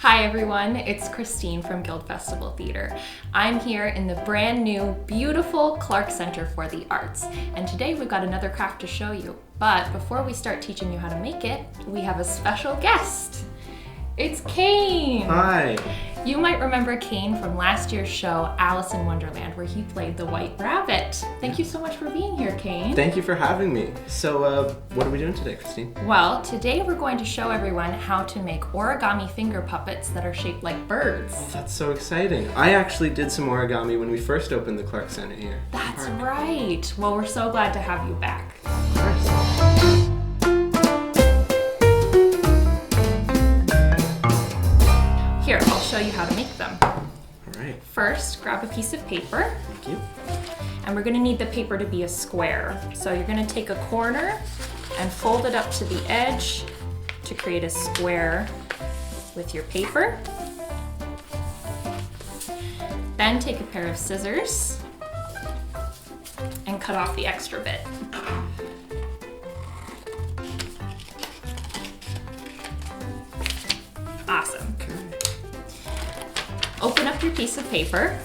Hi everyone, it's Christine from Guild Festival Theater. I'm here in the brand new, beautiful Clark Center for the Arts. And today we've got another craft to show you. But before we start teaching you how to make it, we have a special guest. It's Cayne! Hi! You might remember Cayne from last year's show, Alice in Wonderland, where he played the White Rabbit. Thank you so much for being here, Cayne. Thank you for having me. So, what are we doing today, Christine? Well, today we're going to show everyone how to make origami finger puppets that are shaped like birds. Oh, that's so exciting. I actually did some origami when we first opened the Clark Center here. That's right. Well, we're so glad to have you back. Of course. Here, I'll show you how to make them. All right. First, grab a piece of paper. Thank you. And we're gonna need the paper to be a square. So you're gonna take a corner and fold it up to the edge to create a square with your paper. Then take a pair of scissors and cut off the extra bit. Awesome. Okay. Open up your piece of paper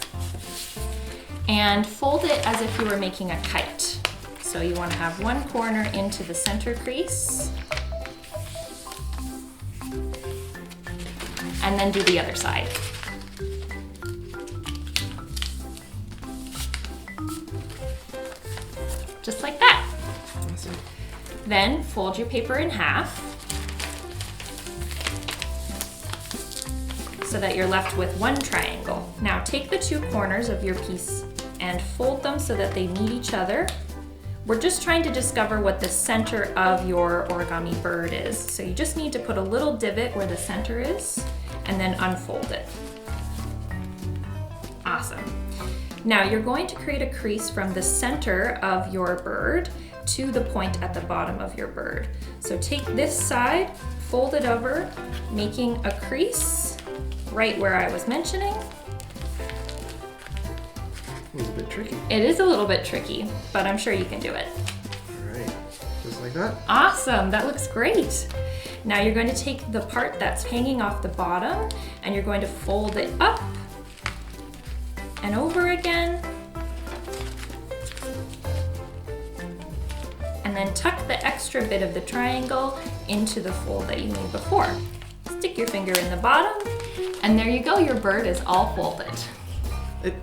and fold it as if you were making a kite. So you want to have one corner into the center crease and then do the other side. Just like that. Awesome. Then fold your paper in half so that you're left with one triangle. Now take the two corners of your piece and fold them so that they meet each other. We're just trying to discover what the center of your origami bird is. So you just need to put a little divot where the center is and then unfold it. Awesome. Now you're going to create a crease from the center of your bird to the point at the bottom of your bird. So take this side, fold it over, making a crease right where I was mentioning. It's a bit tricky. It is a little bit tricky, but I'm sure you can do it. All right. Just like that. Awesome, that looks great. Now you're going to take the part that's hanging off the bottom and you're going to fold it up and over again. And then tuck the extra bit of the triangle into the fold that you made before. Stick your finger in the bottom, and there you go, your bird is all folded. It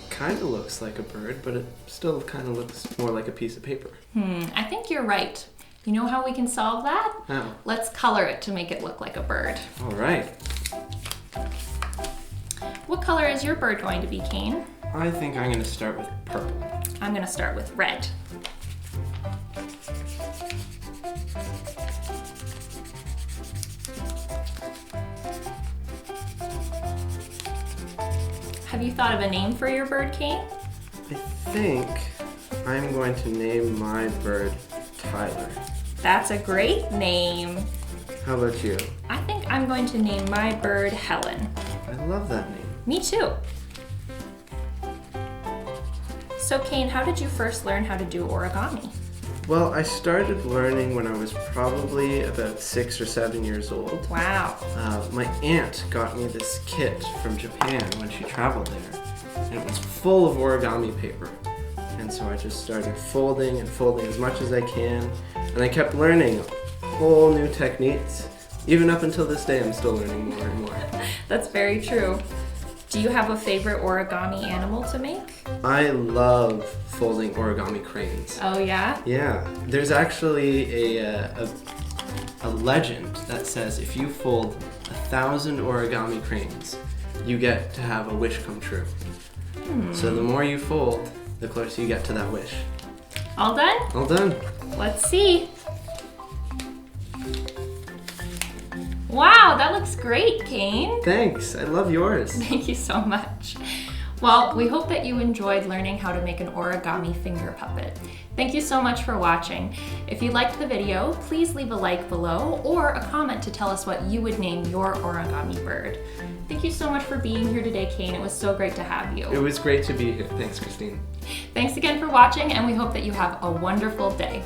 kind of looks like a bird, but it still kind of looks more like a piece of paper. I think you're right. You know how we can solve that? How? Let's color it to make it look like a bird. All right. What color is your bird going to be, Cayne? I think I'm going to start with purple. I'm going to start with red. Have you thought of a name for your bird, Cayne? I think I'm going to name my bird Tyler. That's a great name. How about you? I think I'm going to name my bird Helen. I love that name. Me too. So Cayne, how did you first learn how to do origami? Well, I started learning when I was probably about 6 or 7 years old. Wow. My aunt got me this kit from Japan when she traveled there, and it was full of origami paper. And so I just started folding and folding as much as I can, and I kept learning whole new techniques. Even up until this day, I'm still learning more and more. That's very true. Do you have a favorite origami animal to make? I love folding origami cranes. Oh yeah? Yeah, there's actually a legend that says if you fold 1,000 origami cranes, you get to have a wish come true. So the more you fold, the closer you get to that wish. All done? All done. Let's see. Wow, that looks great, Cayne. Thanks, I love yours. Thank you so much. Well, we hope that you enjoyed learning how to make an origami finger puppet. Thank you so much for watching. If you liked the video, please leave a like below or a comment to tell us what you would name your origami bird. Thank you so much for being here today, Cayne. It was so great to have you. It was great to be here. Thanks, Christine. Thanks again for watching, and we hope that you have a wonderful day.